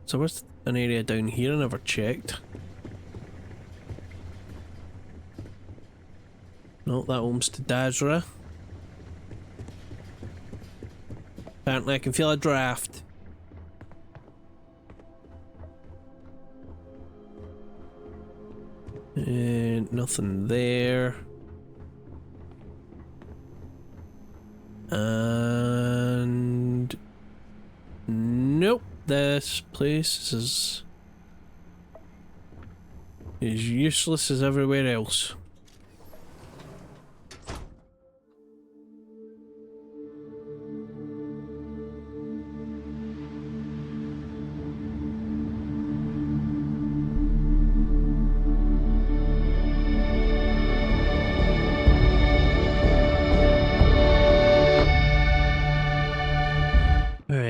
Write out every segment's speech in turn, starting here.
So what's an area down here I never checked? No, that opens to Dazra. Apparently I can feel a draft. And nothing there. And nope, this place is useless as everywhere else.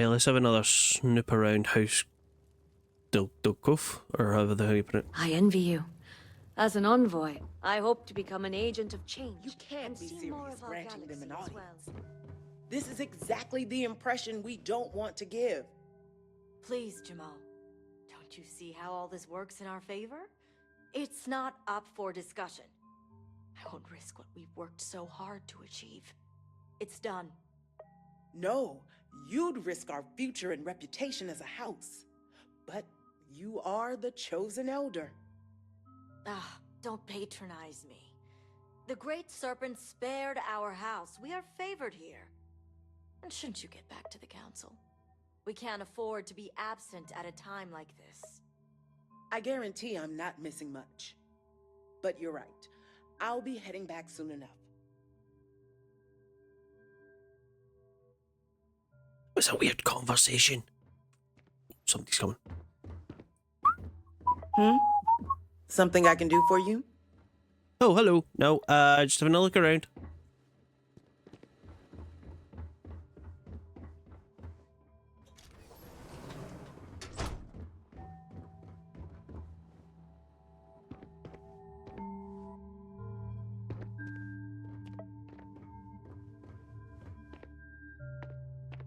Let's have another snoop around House Dilkov, or however the hell you put it. I envy you. As an envoy, I hope to become an agent of change. You can't be see more serious of our granting them an galaxy as audience. well. This is exactly the impression we don't want to give. Please, Jamal. Don't you see how all this works in our favor? It's not up for discussion. I won't risk what we've worked so hard to achieve. It's done. No, you'd risk our future and reputation as a house. But you are the chosen elder. Ah, don't patronize me. The Great Serpent spared our house. We are favored here. And shouldn't you get back to the council? We can't afford to be absent at a time like this. I guarantee I'm not missing much. But you're right. I'll be heading back soon enough. It's a weird conversation. Somebody's coming. Something I can do for you? Oh, hello. No, just having a look around.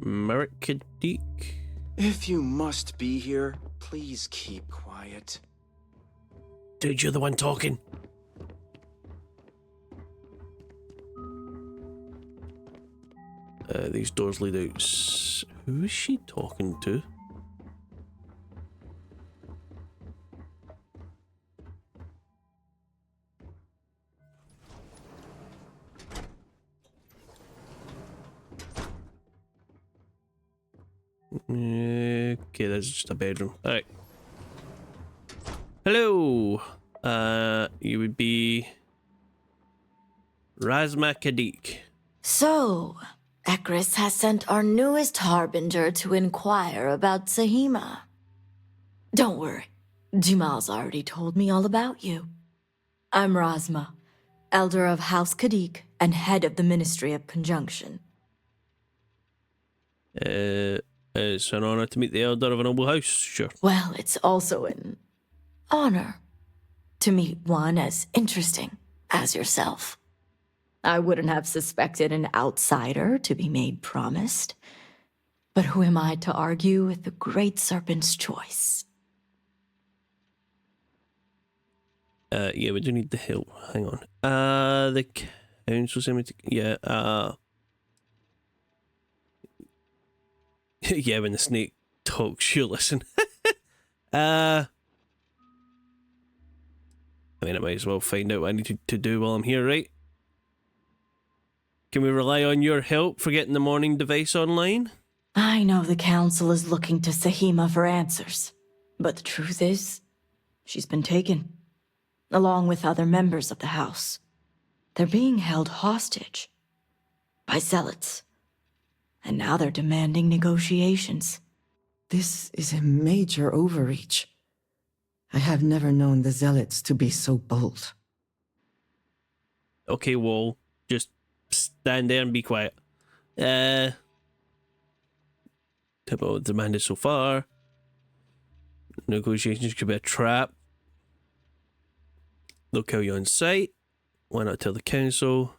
Mercadik. If you must be here, please keep quiet. Dude, you're the one talking. These doors lead out. Who is she talking to? Okay, that's just a bedroom. Alright. Hello. You would be Razma Kadik. So, Ekris has sent our newest harbinger to inquire about Sahima. Don't worry, Jamal's already told me all about you. I'm Razma, elder of House Kadik and head of the Ministry of Conjunction. It's an honor to meet the elder of a noble house, sure. Well, it's also an honor to meet one as interesting as yourself. I wouldn't have suspected an outsider to be made promised. But who am I to argue with the Great Serpent's choice? Yeah, we do need the help. Hang on. The council cemetery. Yeah, yeah, when the snake talks, you listen. I mean, I might as well find out what I need to do while I'm here, right? Can we rely on your help for getting the morning device online? I know the council is looking to Sahima for answers, but the truth is, she's been taken, along with other members of the house. They're being held hostage by Zealots, and now they're demanding negotiations. This is a major overreach. I have never known the Zealots to be so bold. Okay, Wall, just stand there and be quiet. Typical demanded so far. Negotiations could be a trap. They'll kill you on sight. Why not tell the council?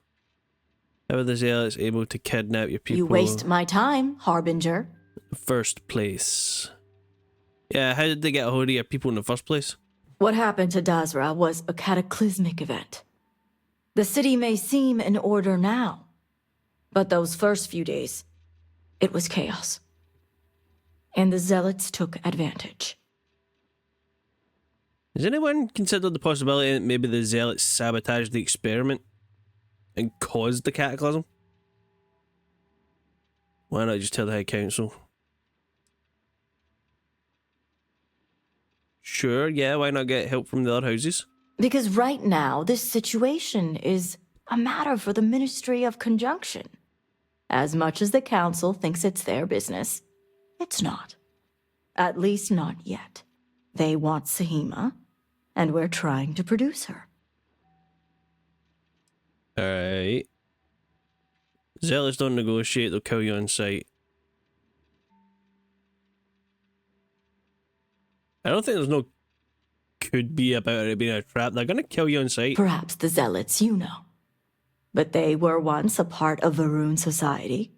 How are the Zealots able to kidnap your people? You waste my time, Harbinger. First place. Yeah, how did they get a hold of your people in the first place? What happened to Dazra was a cataclysmic event. The city may seem in order now, but those first few days, it was chaos. And the Zealots took advantage. Has anyone considered the possibility that maybe the Zealots sabotaged the experiment and caused the Cataclysm? Why not just tell the High Council? Sure, yeah, why not get help from the other houses? Because right now, this situation is a matter for the Ministry of Conjunction. As much as the Council thinks it's their business, it's not. At least not yet. They want Sahima, and we're trying to produce her. Alright. Zealots don't negotiate, they'll kill you on sight. I don't think there's no could be about it being a trap. They're gonna kill you on sight. Perhaps the Zealots, you know. But they were once a part of Varun society.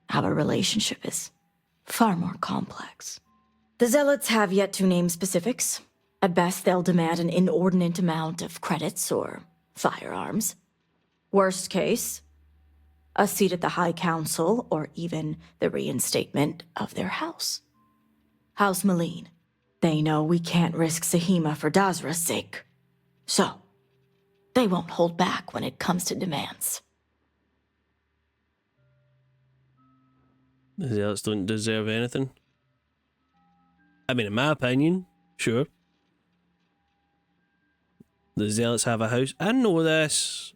Our relationship is far more complex. The Zealots have yet to name specifics. At best, they'll demand an inordinate amount of credits or firearms. Worst case, a seat at the High Council or even the reinstatement of their house. House Malene. They know we can't risk Sahima for Dazra's sake. So, they won't hold back when it comes to demands. The Zealots don't deserve anything. I mean, in my opinion, sure. The Zealots have a house. I know this.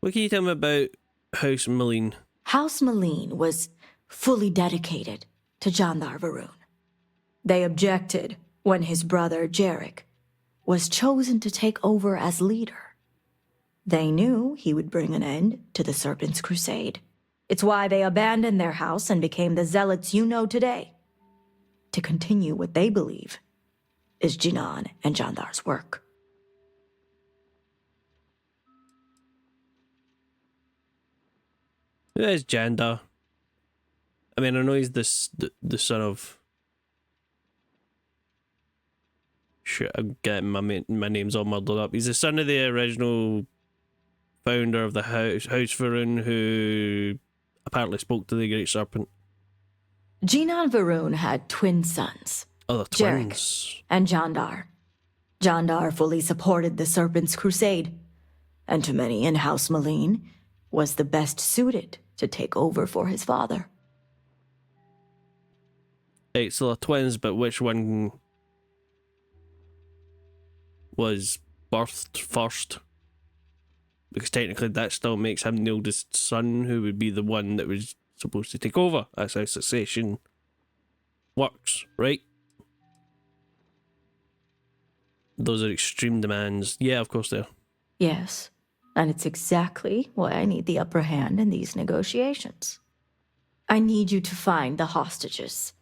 What can you tell me about House Malene? House Malene was fully dedicated to Jandar Varun. They objected when his brother, Jarek, was chosen to take over as leader. They knew he would bring an end to the Serpent's Crusade. It's why they abandoned their house and became the Zealots you know today, to continue what they believe is Jinan and Jandar's work. Who is Jandar? I mean, I know he's the son of... Shit, I'm getting my name's all muddled up. He's the son of the original founder of the House Varun, who apparently spoke to the Great Serpent. Jinan Varun had twin sons, Oh, the Jarek twins. and Jandar. Jandar fully supported the Serpent's Crusade, and to many in House Malene, was the best suited to take over for his father. Right, so they're twins, but which one was birthed first? Because technically that still makes him the oldest son, who would be the one that was supposed to take over. That's how succession works, right? Those are extreme demands. Yeah, of course they are. Yes, and it's exactly why I need the upper hand in these negotiations. I need you to find the hostages.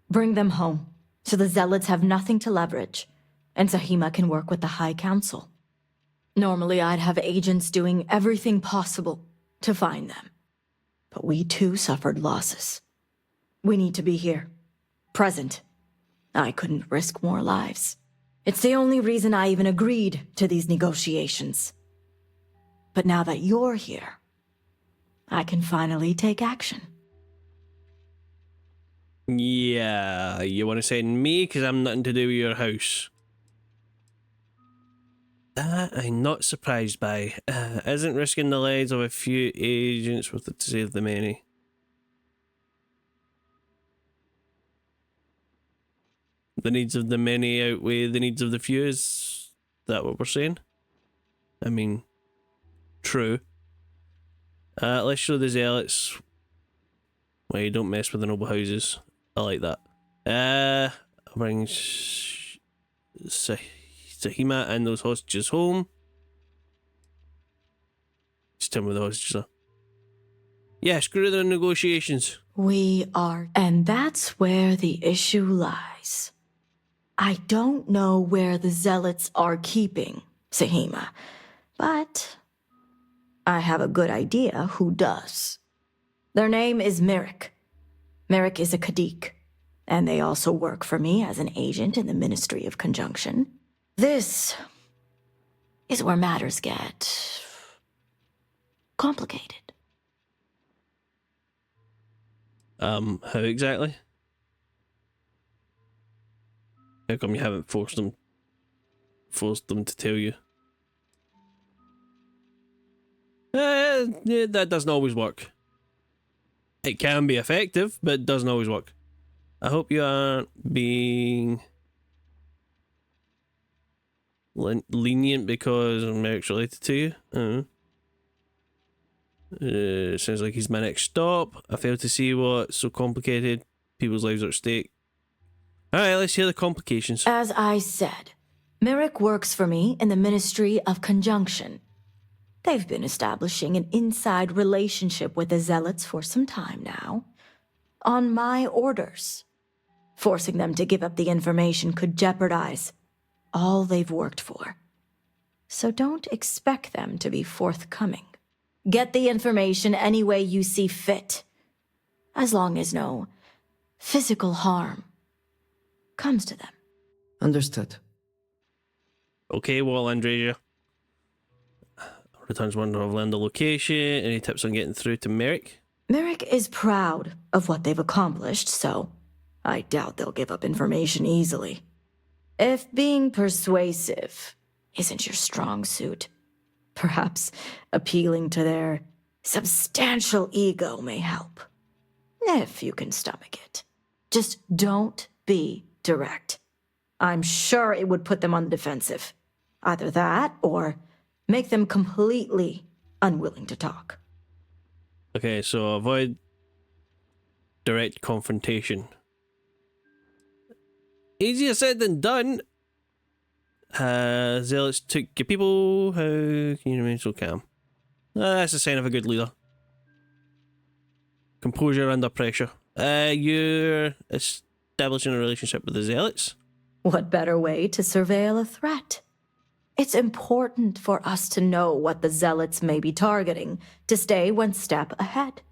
Bring them home, so the Zealots have nothing to leverage, and Sahima can work with the High Council. Normally, I'd have agents doing everything possible to find them. But we too suffered losses. We need to be here, present. I couldn't risk more lives. It's the only reason I even agreed to these negotiations. But now that you're here, I can finally take action. Yeah, you want to send me? Because I'm nothing to do with your house. That I'm not surprised by. Isn't risking the lives of a few agents worth it to save the many? The needs of the many outweigh the needs of the few, is that what we're saying? I mean, true. Let's show the Zealots why you don't mess with the noble houses. I like that. I'll bring Sahima and those hostages home. Just tell me the hostages are. Yeah, screw the negotiations. We are, and that's where the issue lies. I don't know where the Zealots are keeping Sahima, but I have a good idea who does. Their name is Merrick. Merrick is a Kadik, and they also work for me as an agent in the Ministry of Conjunction. This is where matters get complicated. How exactly? How come you haven't forced them to tell you? Yeah, that doesn't always work. It can be effective, but it doesn't always work. I hope you aren't being lenient because Merrick's related to you. I don't know. Sounds like he's my next stop. I fail to see what's so complicated. People's lives are at stake. Alright, let's hear the complications. As I said, Merrick works for me in the Ministry of Conjunction. They've been establishing an inside relationship with the Zealots for some time now. On my orders. Forcing them to give up the information could jeopardize all they've worked for. So don't expect them to be forthcoming. Get the information any way you see fit, as long as no physical harm comes to them. Understood. Okay, well, Andreja. Returns one to land the location. Any tips on getting through to Merrick? Merrick is proud of what they've accomplished, so I doubt they'll give up information easily. If being persuasive isn't your strong suit, perhaps appealing to their substantial ego may help. If you can stomach it. Just don't be direct. I'm sure it would put them on the defensive. Either that, or make them completely unwilling to talk. Okay, so avoid direct confrontation. Easier said than done. Zealots took your people. How can you remain so calm? That's a sign of a good leader. Composure under pressure. You're establishing a relationship with the Zealots? What better way to surveil a threat? It's important for us to know what the Zealots may be targeting to stay one step ahead.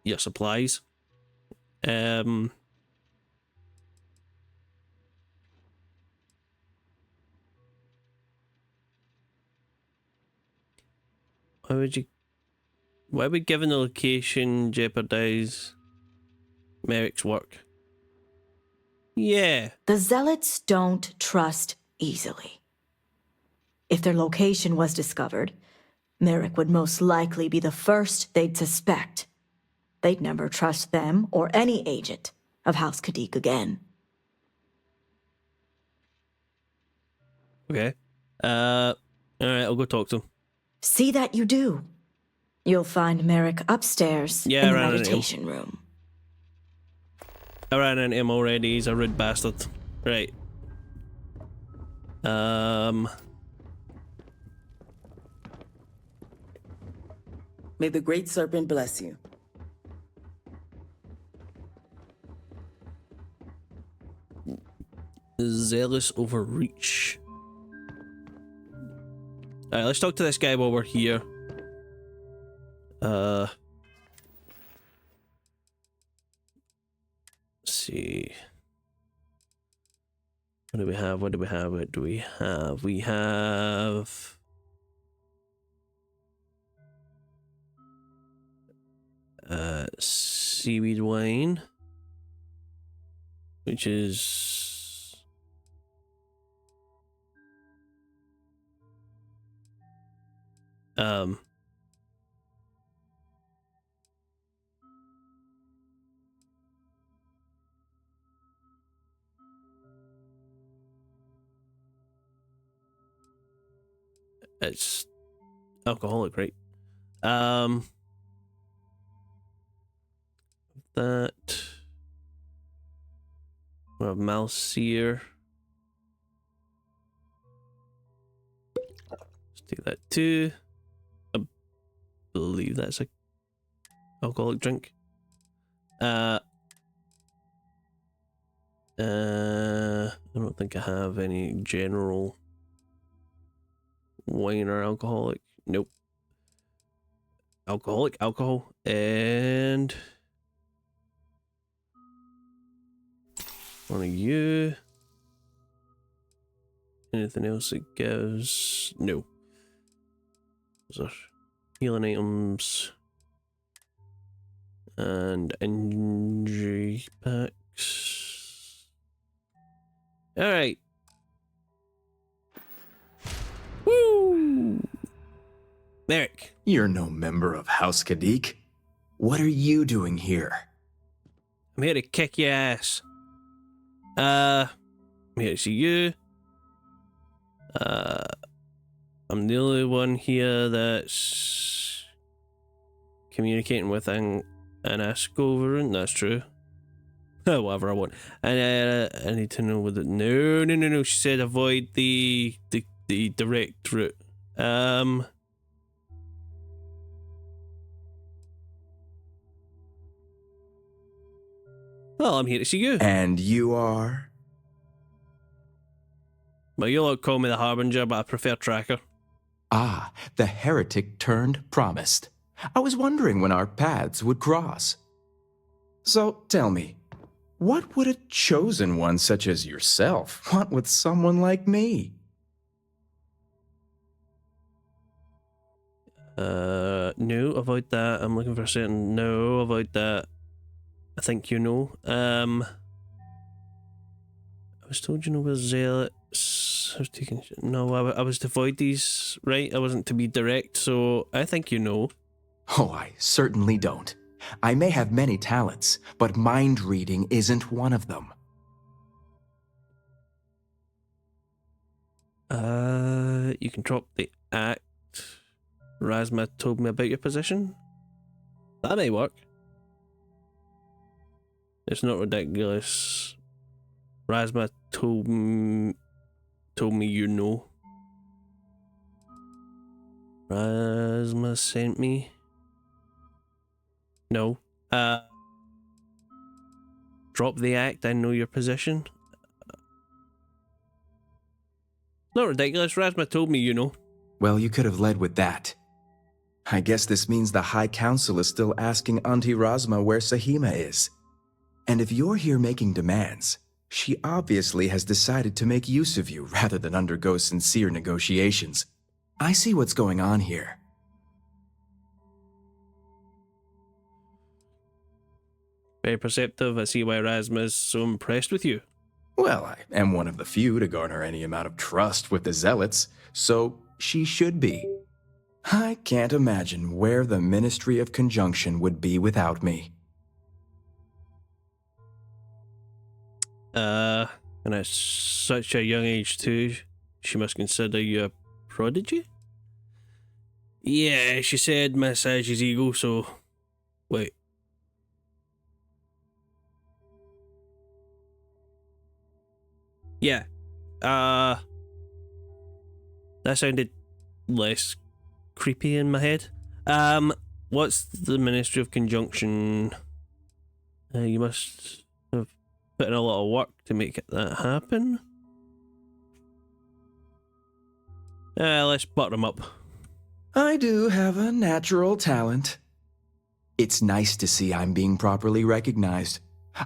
Your supplies. Why would giving the location jeopardize Merrick's work? Yeah. The Zealots don't trust easily. If their location was discovered, Merrick would most likely be the first they'd suspect. They'd never trust them or any agent of House Kadik again. Okay. Alright, I'll go talk to him. See that you do. You'll find Merrick upstairs Yeah, in the I ran into him. meditation room. I ran into him already, he's a rude bastard. Right. May the Great Serpent bless you. Zealous overreach. Alright, let's talk to this guy while we're here. Let's see. What do we have? What do we have? What do we have? We have seaweed wine, which is it's alcoholic, right? That we have Malseer. Let's take that too. I believe that's a alcoholic drink. I don't think I have any general wine or alcoholic. Nope. Alcoholic, alcohol, and One of you. Anything else it gives? No. Those are healing items. And injury packs. Alright. Woo! Merrick. You're no member of House Kadik. What are you doing here? I'm here to kick your ass. I'm here to see you. I'm the only one here that's communicating with an Ascoverant. That's true. Whatever I want. And I need to know whether. No. She said avoid the direct route. Well, I'm here to see you. And you are? Well, you lot call me the Harbinger, but I prefer Tracker. Ah, the heretic turned promised. I was wondering when our paths would cross. So, tell me, what would a chosen one such as yourself want with someone like me? No, avoid that. I'm looking for a certain. No, avoid that. I think you know. I was told you know where Zealots. I was taking. No, I was to avoid these, right? I wasn't to be direct, so I think you know. Oh, I certainly don't. I may have many talents, but mind reading isn't one of them. You can drop the act. Razma told me about your position. That may work. It's not ridiculous. Razma told me you know. Razma sent me. No. Drop the act. I know your position. Not ridiculous. Razma told me you know. Well, you could have led with that. I guess this means the High Council is still asking Auntie Razma where Sahima is. And if you're here making demands, she obviously has decided to make use of you rather than undergo sincere negotiations. I see what's going on here. Very perceptive. I see why Razma is so impressed with you. Well, I am one of the few to garner any amount of trust with the Zealots, so she should be. I can't imagine where the Ministry of Conjunction would be without me. And at such a young age too, she must consider you a prodigy? Yeah, she said massage his ego, so... Wait. Yeah. That sounded less creepy in my head. What's the Ministry of Conjunction? You must have put in a lot of work to make that happen. Let's butter him up. I do have a natural talent. It's nice to see I'm being properly recognized.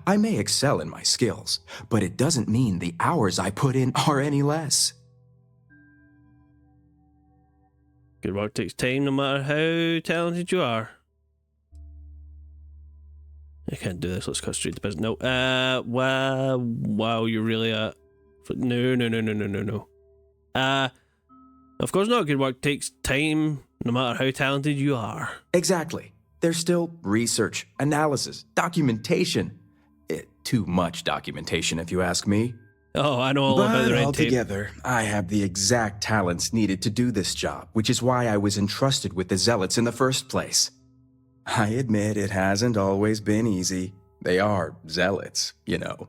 I may excel in my skills, but it doesn't mean the hours I put in are any less. Good work takes time no matter how talented you are. I can't do this, let's cut straight to business. No, wow, you're really No. Of course not, good work takes time no matter how talented you are. Exactly. There's still research, analysis, documentation. Too much documentation, if you ask me. Oh, I know all about the red tape. Altogether, I have the exact talents needed to do this job, which is why I was entrusted with the Zealots in the first place. I admit it hasn't always been easy. They are Zealots, you know.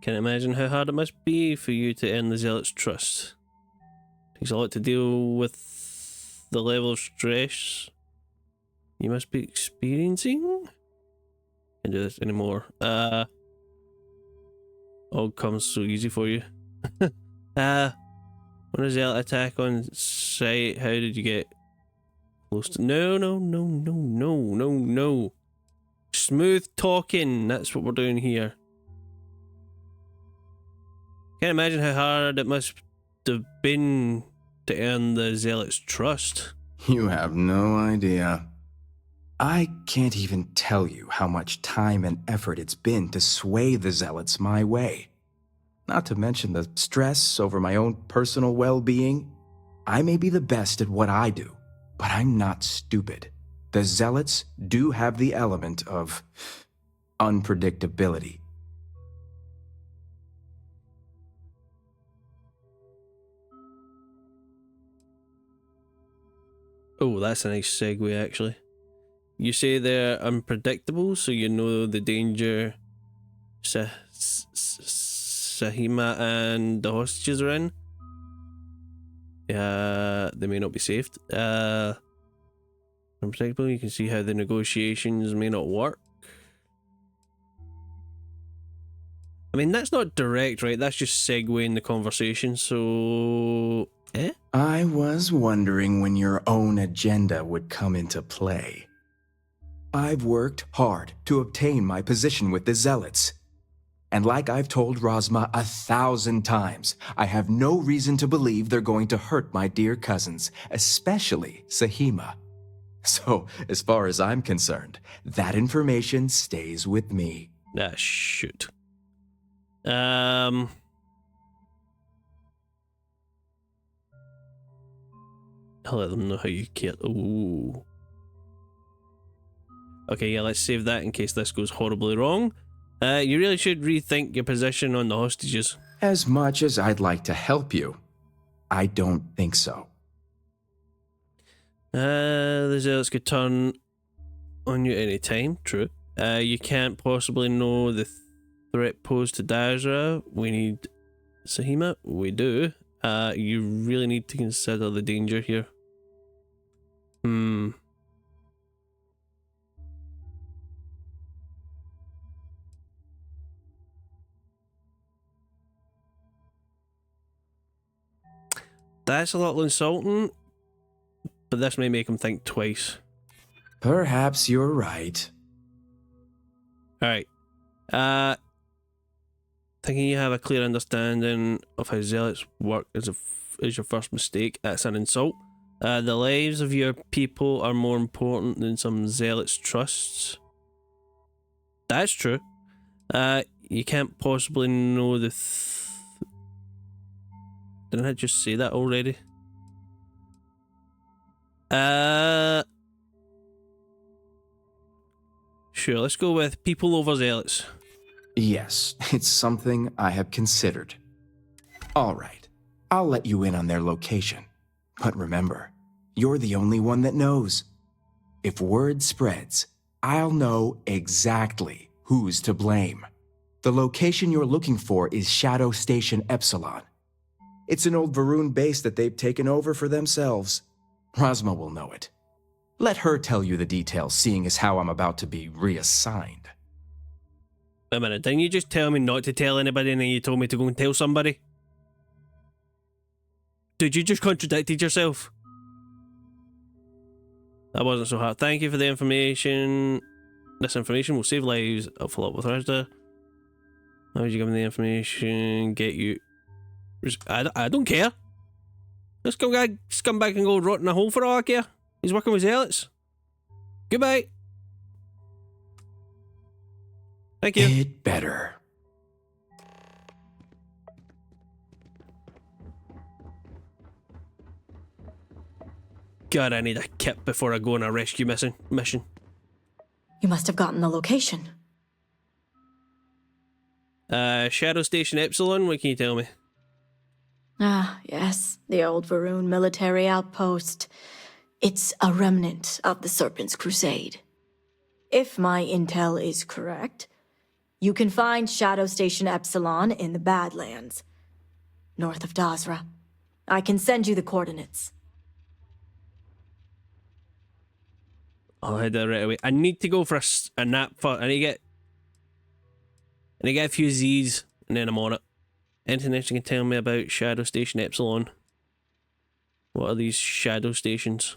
Can't imagine how hard it must be for you to earn the Zealots' trust. Takes a lot to deal with the level of stress you must be experiencing. Can't do this anymore. All comes so easy for you. When a Zealot attack on sight, how did you get close to... No. Smooth talking, that's what we're doing here. Can't imagine how hard it must have been to earn the Zealots' trust. You have no idea. I can't even tell you how much time and effort it's been to sway the Zealots my way. Not to mention the stress over my own personal well-being. I may be the best at what I do, but I'm not stupid. The Zealots do have the element of unpredictability. Oh, that's a nice segue, actually. You say they're unpredictable, so you know the danger Sahima and the hostages are in. They may not be saved. Unpredictable, you can see how the negotiations may not work. I mean, that's not direct, right? That's just segueing the conversation, so... I was wondering when your own agenda would come into play. I've worked hard to obtain my position with the Zealots. And like I've told Rosma 1,000 times, I have no reason to believe they're going to hurt my dear cousins, especially Sahima. So, as far as I'm concerned, that information stays with me. Ah, shoot. I'll let them know how you care. Ooh. Okay, yeah, let's save that in case this goes horribly wrong. You really should rethink your position on the hostages. As much as I'd like to help you, I don't think so. The Zealots could turn on you any time, true. You can't possibly know the threat posed to Dazra. We need Sahima. We do. You really need to consider the danger here. That's a little insulting, but this may make him think twice. Perhaps you're right. Alright. Thinking you have a clear understanding of how Zealots work is your first mistake. That's an insult. The lives of your people are more important than some Zealots' trusts. That's true. You can't possibly know the... Didn't I just say that already? Sure, let's go with people over Zealots. Yes, it's something I have considered. All right, I'll let you in on their location. But remember, you're the only one that knows. If word spreads, I'll know exactly who's to blame. The location you're looking for is Shadow Station Epsilon. It's an old Varun base that they've taken over for themselves. Rosma will know it. Let her tell you the details, seeing as how I'm about to be reassigned. Wait a minute, didn't you just tell me not to tell anybody and then you told me to go and tell somebody? Dude, you just contradicted yourself. That wasn't so hard. Thank you for the information. This information will save lives. I'll follow up with Bethesda. How would you give me the information? Get you... I don't care. This guy come back and go rot in a hole for all I care. He's working with Zealots. Goodbye. Thank you. It better. God, I need a kit before I go on a rescue mission. You must have gotten the location. Shadow Station Epsilon, what can you tell me? Ah, yes, the old Varun military outpost. It's a remnant of the Serpent's Crusade. If my intel is correct, you can find Shadow Station Epsilon in the Badlands, north of Dazra. I can send you the coordinates. I'll head there right away. I need to go for a nap for... I need to get a few Z's and then I'm on it. Anything else you can tell me about Shadow Station Epsilon? What are these Shadow Stations?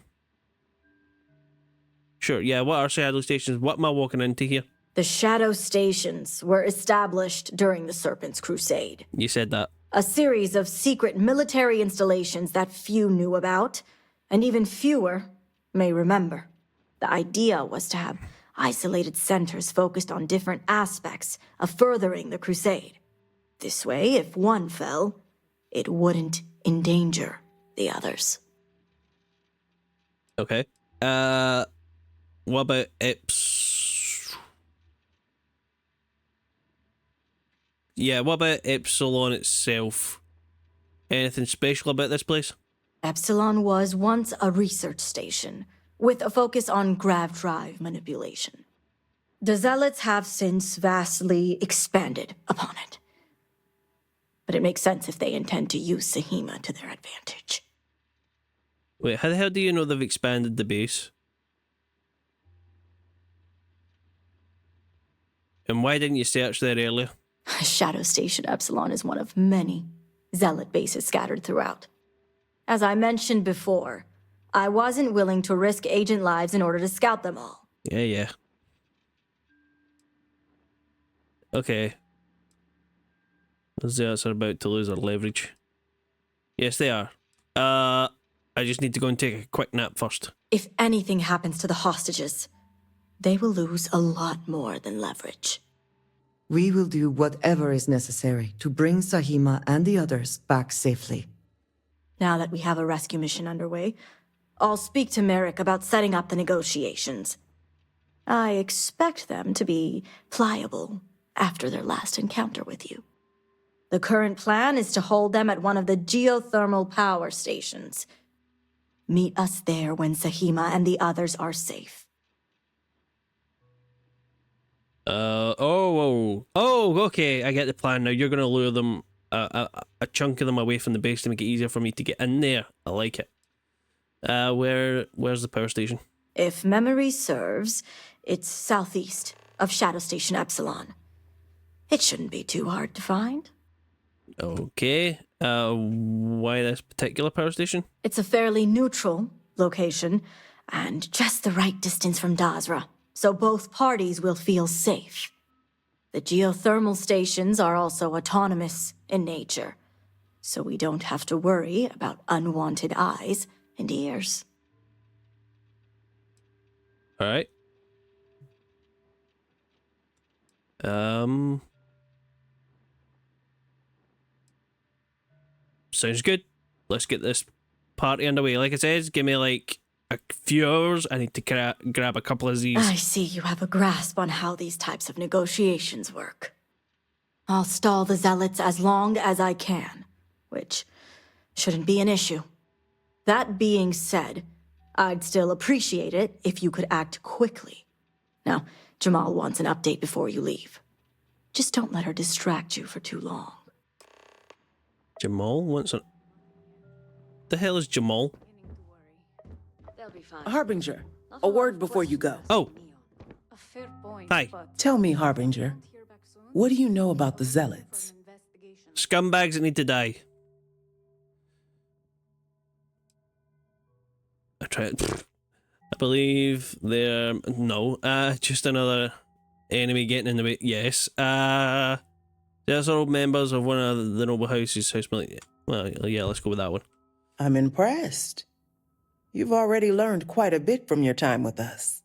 Sure, yeah, what are Shadow Stations? What am I walking into here? The Shadow Stations were established during the Serpent's Crusade. You said that. A series of secret military installations that few knew about, and even fewer may remember. The idea was to have isolated centers focused on different aspects of furthering the crusade. This way, if one fell, it wouldn't endanger the others. Okay. What about Yeah, what about Epsilon itself? Anything special about this place? Epsilon was once a research station, with a focus on grav drive manipulation. The Zealots have since vastly expanded upon it. But it makes sense if they intend to use Sahima to their advantage. Wait, how the hell do you know they've expanded the base? And why didn't you search there earlier? Shadow Station Epsilon is one of many Zealot bases scattered throughout. As I mentioned before, I wasn't willing to risk agent lives in order to scout them all. Yeah. Okay. The Zealots are about to lose their leverage. Yes, they are. I just need to go and take a quick nap first. If anything happens to the hostages, they will lose a lot more than leverage. We will do whatever is necessary to bring Sahima and the others back safely. Now that we have a rescue mission underway, I'll speak to Merrick about setting up the negotiations. I expect them to be pliable after their last encounter with you. The current plan is to hold them at one of the geothermal power stations. Meet us there when Sahima and the others are safe. Okay, I get the plan now. You're going to lure them, a chunk of them away from the base to make it easier for me to get in there. I like it. Where's the power station? If memory serves, it's southeast of Shadow Station Epsilon. It shouldn't be too hard to find. Okay, why this particular power station? It's a fairly neutral location, and just the right distance from Dazra, so both parties will feel safe. The geothermal stations are also autonomous in nature, so we don't have to worry about unwanted eyes and ears. Alright. Sounds good. Let's get this party underway. Like I said, give me like a few hours. I need to grab a couple of these. I see you have a grasp on how these types of negotiations work. I'll stall the Zealots as long as I can, which shouldn't be an issue. That being said, I'd still appreciate it if you could act quickly. Now, Jamal wants an update before you leave. Just don't let her distract you for too long. Jamal wants a... The hell is Jamal? Harbinger, a word before you go. Oh. Hi. Tell me, Harbinger, what do you know about the Zealots? Scumbags that need to die. I believe they're... No. Just another enemy getting in the way. Yes. They're all members of one of the noble houses. Well, yeah, let's go with that one. I'm impressed. You've already learned quite a bit from your time with us.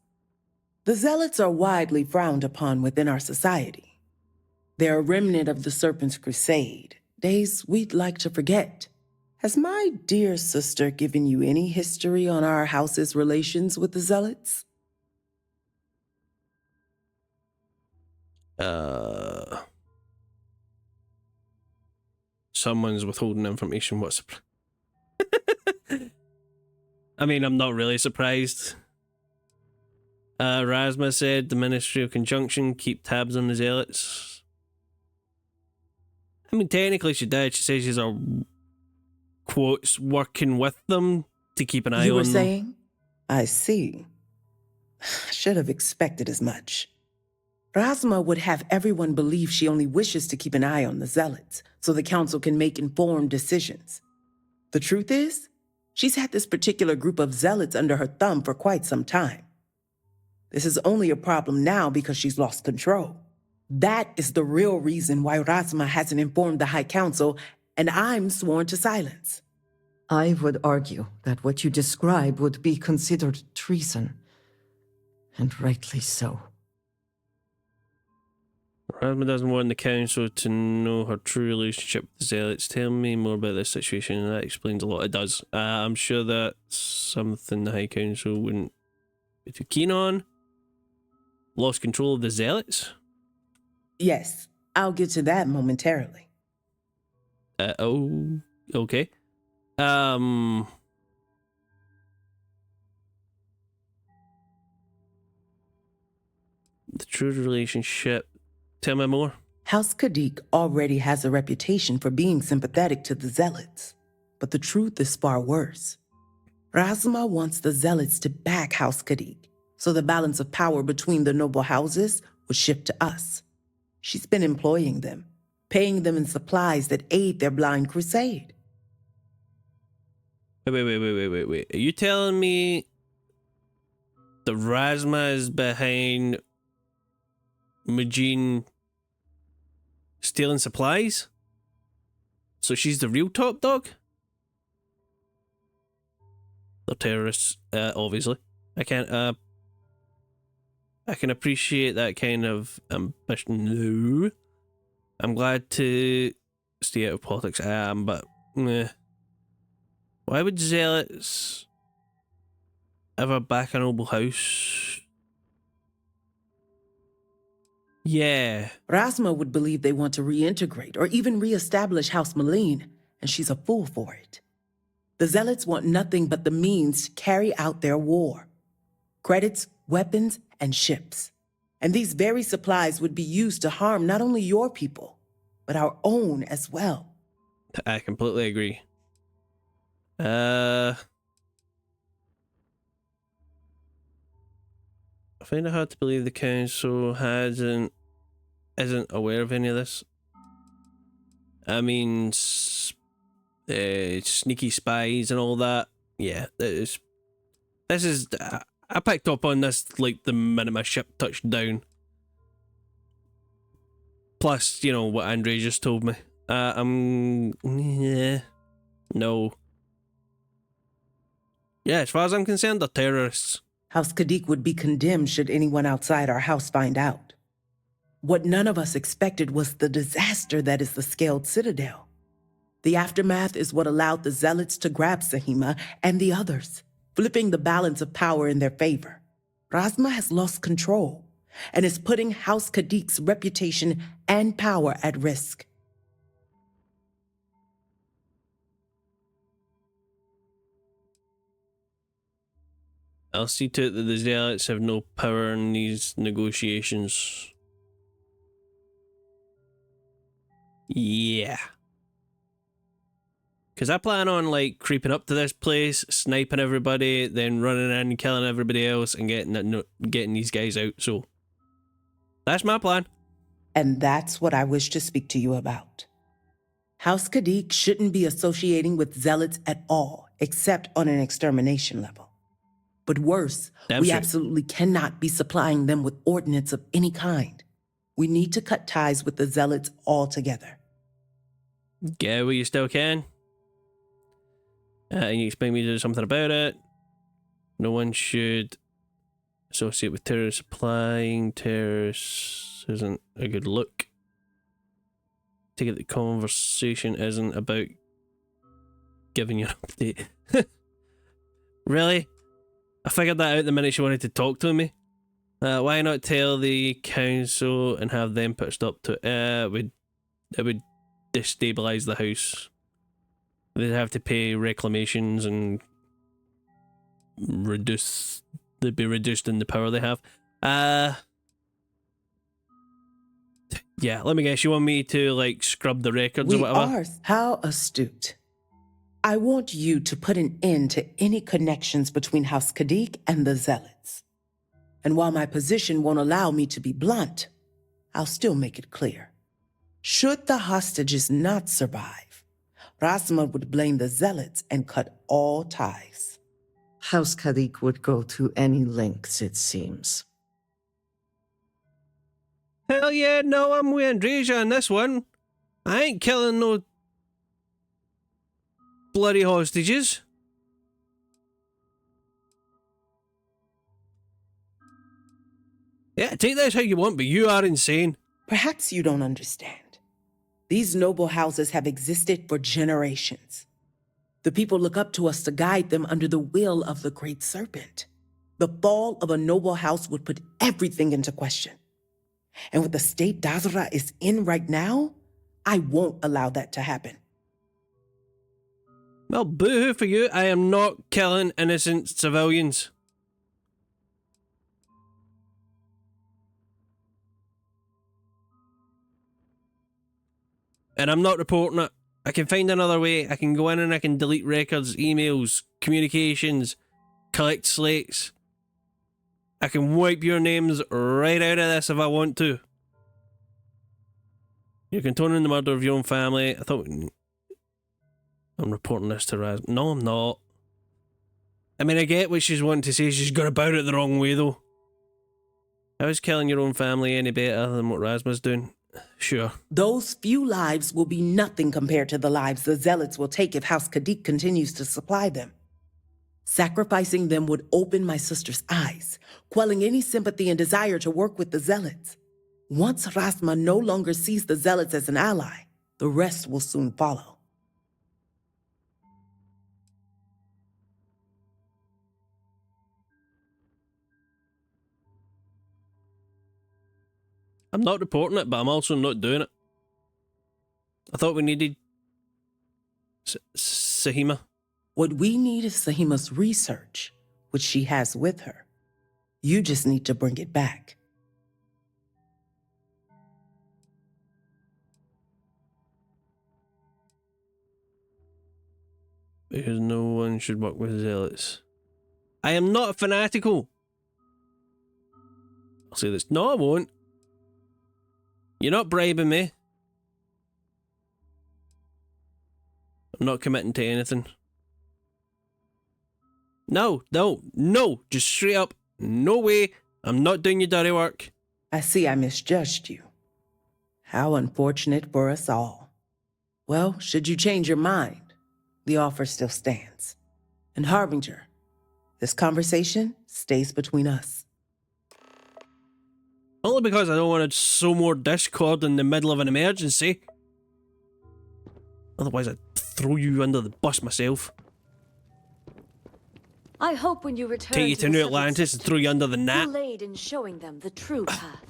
The Zealots are widely frowned upon within our society. They're a remnant of the Serpent's Crusade, days we'd like to forget. Has my dear sister given you any history on our house's relations with the Zealots? Someone's withholding information. What's I mean, I'm not really surprised. Razma said the Ministry of Conjunction keep tabs on the Zealots. I mean, technically she did. She says she's quotes working with them to keep an eye on them. You were saying? I see. Should have expected as much. Razma would have everyone believe she only wishes to keep an eye on the Zealots, so the Council can make informed decisions. The truth is, she's had this particular group of Zealots under her thumb for quite some time. This is only a problem now because she's lost control. That is the real reason why Razma hasn't informed the High Council and I'm sworn to silence. I would argue that what you describe would be considered treason. And rightly so. Rasma doesn't want the council to know her true relationship with the Zealots. Tell me more about this situation, and that explains a lot. It does. I'm sure that's something the High Council wouldn't be too keen on. Lost control of the Zealots? Yes, I'll get to that momentarily. Oh, okay. The true relationship. Tell me more. House Kadik already has a reputation for being sympathetic to the Zealots, but the truth is far worse. Razma wants the Zealots to back House Kadik, so the balance of power between the noble houses would shift to us. She's been employing them, paying them in supplies that aid their blind crusade. Wait. Are you telling me the Razma is behind mujeen stealing supplies? So she's the real top dog? They're terrorists, obviously. I can appreciate that kind of ambition. No. I'm glad to stay out of politics. I am, but why would Zealots ever back a noble house? Yeah. Razma would believe they want to reintegrate or even reestablish House Malene, and she's a fool for it. The Zealots want nothing but the means to carry out their war. Credits, weapons, and ships. And these very supplies would be used to harm not only your people, but our own as well. I completely agree. I find it hard to believe the council isn't aware of any of this. I mean, sneaky spies and all that. Yeah, this is. I picked up on this like the minute my ship touched down. Plus, you know what Andre just told me. Yeah, no. Yeah, as far as I'm concerned, they're terrorists. House Kadik would be condemned should anyone outside our house find out. What none of us expected was the disaster that is the Scaled Citadel. The aftermath is what allowed the Zealots to grab Sahima and the others, flipping the balance of power in their favor. Razma has lost control and is putting House Kadik's reputation and power at risk. I'll see to it that the Zealots have no power in these negotiations. Yeah. Because I plan on, like, creeping up to this place, sniping everybody, then running in, killing everybody else, and getting these guys out, so... That's my plan. And that's what I wish to speak to you about. House Kadik shouldn't be associating with Zealots at all, except on an extermination level. But worse, we absolutely cannot be supplying them with ordnance of any kind. We need to cut ties with the Zealots altogether. Get what you still can. And you expect me to do something about it. No one should associate with terrorists. Supplying terrorists isn't a good look. Take it the conversation isn't about giving you an update. Really? I figured that out the minute she wanted to talk to me. Why not tell the council and have them put a stop to it? It would destabilise the house. They'd have to pay reclamations and they'd be reduced in the power they have. Yeah, let me guess, you want me to, like, scrub the records or whatever? How astute. I want you to put an end to any connections between House Kadik and the Zealots. And while my position won't allow me to be blunt, I'll still make it clear. Should the hostages not survive, Razma would blame the Zealots and cut all ties. House Kadik would go to any lengths, it seems. Hell yeah, no, I'm with Andreja on this one. I ain't killing no bloody hostages. Yeah, take this how you want, but you are insane. Perhaps you don't understand. These noble houses have existed for generations. The people look up to us to guide them under the will of the Great Serpent. The fall of a noble house would put everything into question. And with the state Dazra is in right now, I won't allow that to happen. Well, boo-hoo for you. I am not killing innocent civilians. And I'm not reporting it. I can find another way. I can go in and I can delete records, emails, communications, collect slates. I can wipe your names right out of this if I want to. You're condoning the murder of your own family. I thought... I'm reporting this to Raz. No, I'm not. I mean, I get what she's wanting to say. She's gone about it the wrong way, though. How is killing your own family any better than what Razma's doing? Sure. Those few lives will be nothing compared to the lives the Zealots will take if House Kadik continues to supply them. Sacrificing them would open my sister's eyes, quelling any sympathy and desire to work with the Zealots. Once Razma no longer sees the Zealots as an ally, the rest will soon follow. I'm not reporting it, but I'm also not doing it. I thought we needed... Sahima. What we need is Sahima's research, which she has with her. You just need to bring it back. Because no one should work with Zealots. I am not fanatical. I'll say this. No, I won't. You're not bribing me. I'm not committing to anything. No, just straight up, no way, I'm not doing your dirty work. I see I misjudged you. How unfortunate for us all. Well, should you change your mind, the offer still stands. And Harbinger, this conversation stays between us. Only because I don't want to sow more discord in the middle of an emergency. Otherwise I'd throw you under the bus myself. I hope when you return Take you to the New Zealots, Atlantis and throw you under the net. you'll aid in showing them the true path.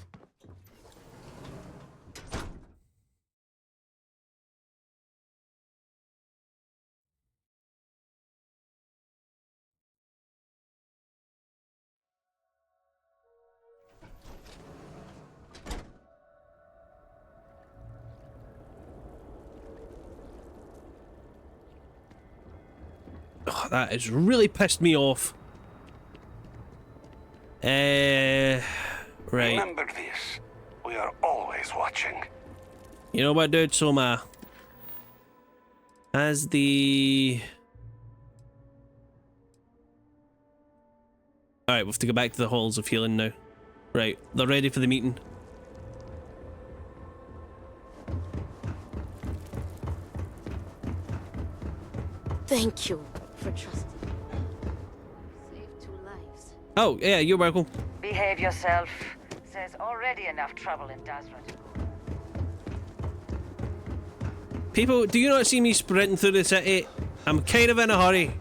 Oh, that has really pissed me off. Right. Remember this. We are always watching. You know what, dude? So, has the... Alright, we have to go back to the halls of healing now. Right, they're ready for the meeting. Thank you for trusting me. Saved 2 lives. Oh, yeah, you're welcome. Behave yourself. There's already enough trouble in Dazra. People, do you not see me sprinting through the city? I'm kind of in a hurry.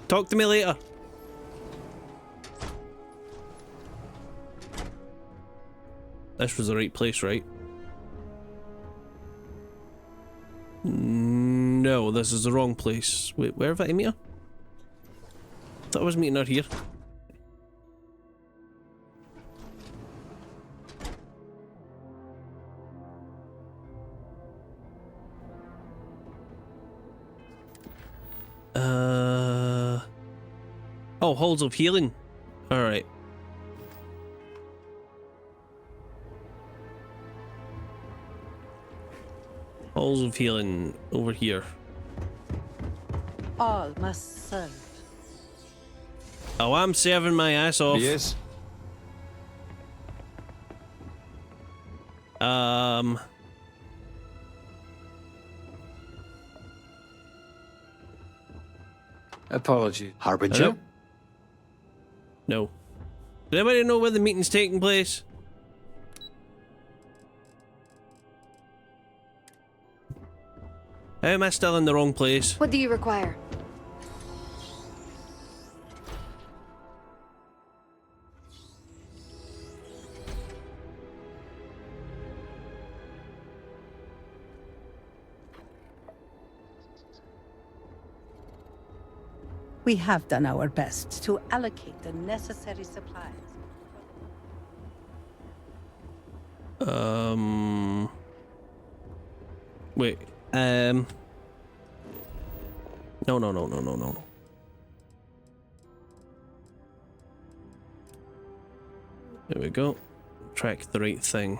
Talk to me later. This was the right place, right? No, this is the wrong place. Wait, where have I meet her? I thought I was meeting her here. Oh, halls of healing. Alright. Halls of healing over here. All must serve. Oh, I'm serving my ass off. Yes. Apology. Harbinger? Hello? No. Does anybody know where the meeting's taking place? How am I still in the wrong place? What do you require? We have done our best to allocate the necessary supplies. Wait. No. There we go. Track the right thing.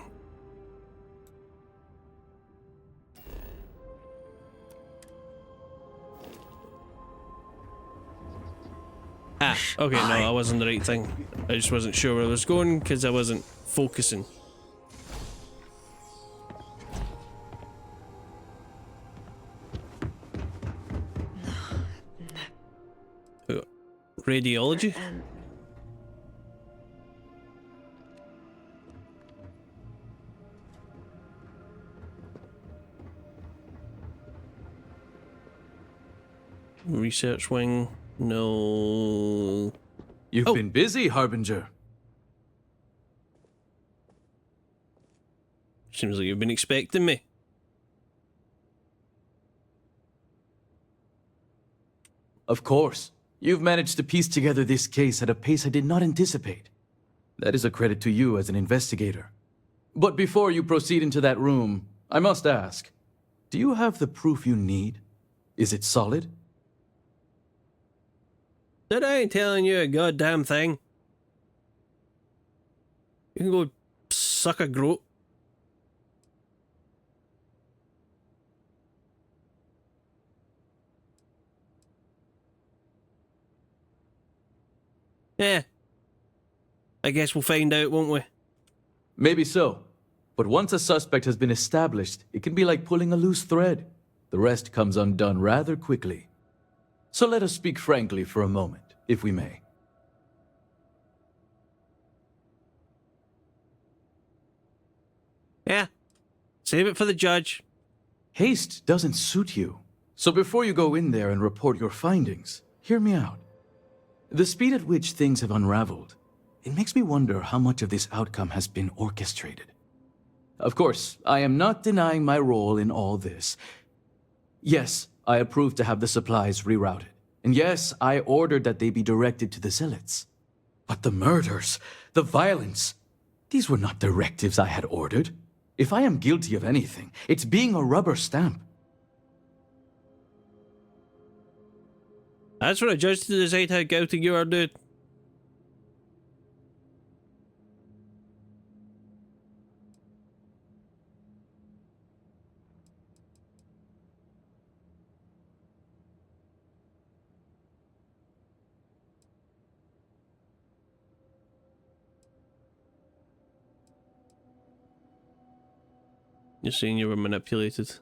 Ah, okay, no, I wasn't the right thing. I just wasn't sure where I was going because I wasn't focusing. Radiology? Research wing? No. You've been busy, Harbinger. Seems like you've been expecting me. Of course. You've managed to piece together this case at a pace I did not anticipate. That is a credit to you as an investigator. But before you proceed into that room, I must ask, do you have the proof you need? Is it solid? That I ain't telling you a goddamn thing. You can go suck a groat. Yeah. I guess we'll find out, won't we? Maybe so. But once a suspect has been established, it can be like pulling a loose thread. The rest comes undone rather quickly. So let us speak frankly for a moment, if we may. Yeah. Save it for the judge. Haste doesn't suit you. So before you go in there and report your findings, hear me out. The speed at which things have unraveled, it makes me wonder how much of this outcome has been orchestrated. Of course, I am not denying my role in all this. Yes, I approved to have the supplies rerouted. And yes, I ordered that they be directed to the Zealots. But the murders, the violence, these were not directives I had ordered. If I am guilty of anything, it's being a rubber stamp. That's for a judge to decide how guilty you are, dude. You're saying you were manipulated.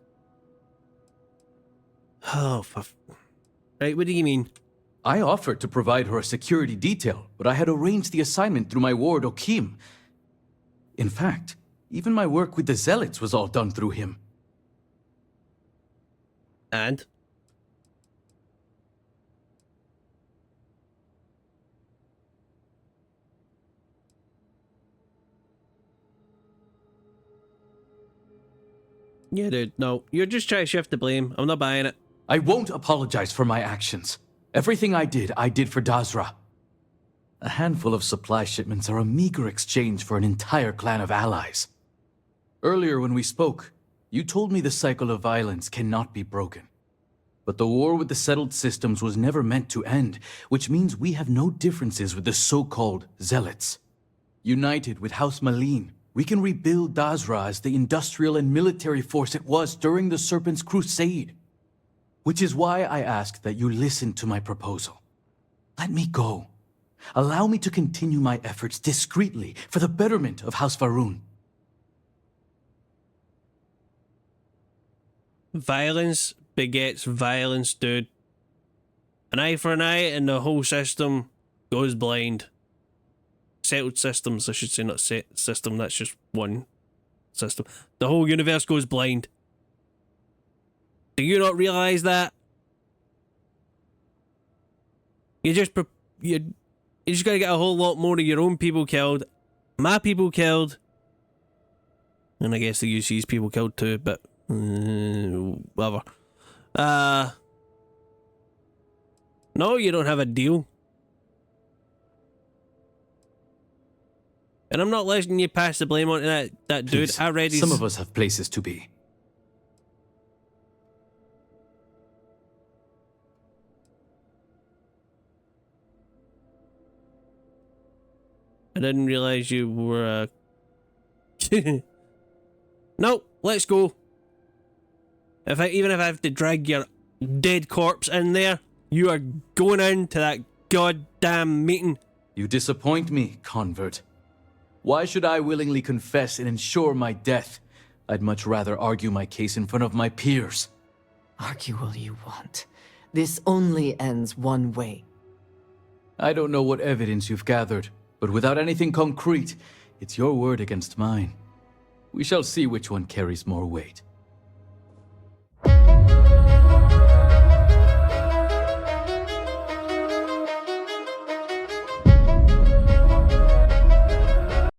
Oh, right, what do you mean? I offered to provide her a security detail, but I had arranged the assignment through my ward, Okim. In fact, even my work with the Zealots was all done through him. And? Yeah, dude, no. You're just trying to shift the blame. I'm not buying it. I won't apologize for my actions. Everything I did for Dazra. A handful of supply shipments are a meager exchange for an entire clan of allies. Earlier when we spoke, you told me the cycle of violence cannot be broken. But the war with the settled systems was never meant to end, which means we have no differences with the so-called Zealots. United with House Malin, we can rebuild Dazra as the industrial and military force it was during the Serpent's Crusade. Which is why I ask that you listen to my proposal. Let me go. Allow me to continue my efforts discreetly for the betterment of House Varun. Violence begets violence, dude. An eye for an eye, and the whole system goes blind. Settled systems, I should say, not set system, that's just one system. The whole universe goes blind. Do you not realise that? You just gotta get a whole lot more of your own people killed, my people killed, and I guess the UC's people killed too, but whatever. No, you don't have a deal. And I'm not letting you pass the blame on to that dude. Please, I read his... Some of us have places to be. I didn't realize you were No, let's go. Even if I have to drag your dead corpse in there, you are going into that goddamn meeting. You disappoint me, convert. Why should I willingly confess and ensure my death? I'd much rather argue my case in front of my peers. Argue all you want. This only ends one way. I don't know what evidence you've gathered, but without anything concrete, it's your word against mine. We shall see which one carries more weight.